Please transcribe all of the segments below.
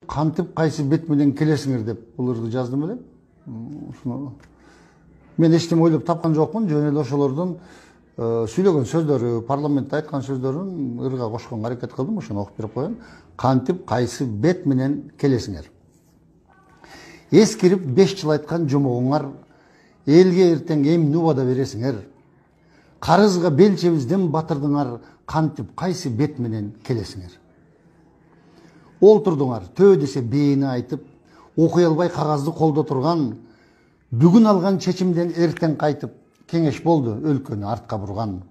Кантип кайсы бет менен келесиңер деп буларды жаздым эле. Ушуну мен эчтеме ойлоп тапкан жокмун. Жөн эле ошолордун сүйлөгөн сөздөрү, парламентте айткан сөздөрүн ырга кошконго аракет кылдым. Ошону окуп берип коеюн. Кантип кайсы бет менен келесиңер. Эскирип 5 жыл айткан жомогуңар элге эртең эмне убада бересиңер. Карызга белчебизден батырдыңар, кантип кайсы бет менен келесиңер. Олтурдуңар, төө десе бейини айтып, окуй албай кагазды колдо турган, бүгүн алган чечимден эртең кайтып, кеңеш болду өлкөнү артка бурган.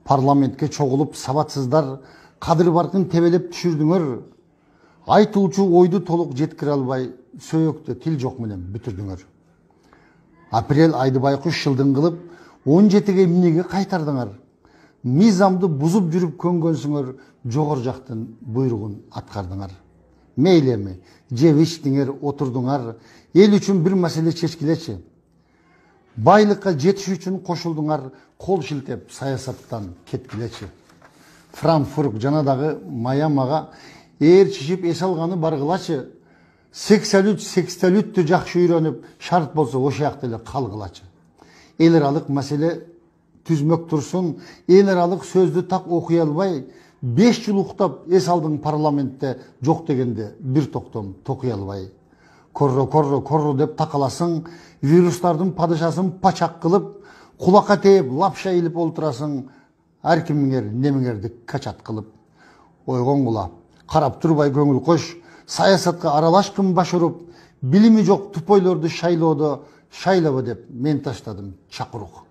Парламентке чогулуп сабатсыздар, кадыр баркын тебелеп түшүрдүңөр. Айтылчу ойду толук жеткире албай, сөөктө тил жок менен бүтүрдүңөр. Апрель айды байкуш жылдың кылып, 17-ге эмнеге кайтардыңар? Мыйзамды бузуп жүрүп көнгөнсүңөр, жогор жактын буйругун аткардыңар. Мейли эми, жеп ичтиңер, отурдуңар, эл үчүн бир маселе чечкилечи. Байлыкка жетиш үчүн кошулдуңар, кол шилтеп саясаттан кеткилечи. Франкфурт жана дагы Майамага ээр чишип эс алганы баргылачы. Сексалүттү жакшы үйрөнүп, шарт болсо ошояктуу эле калгылачы. Эл аралык маселе түзмөк турсун, эл аралык сөздү так окуй албай, 5 жыл уктап эс алдың парламентте жок дегенде бир токтом токуй албай. Корро деп такаласың, вирустардын падышасын пачак кылып, кулакка тээп лапша илип олтурасың, ар кимиңер немиңерди качат кылып. Ойгоңгула, карап турбай көңүл кош, саясатка аралашкын баш уруп, билими жок тупойлорду шайлоодо шайлабы деп мен таштадым чакырук.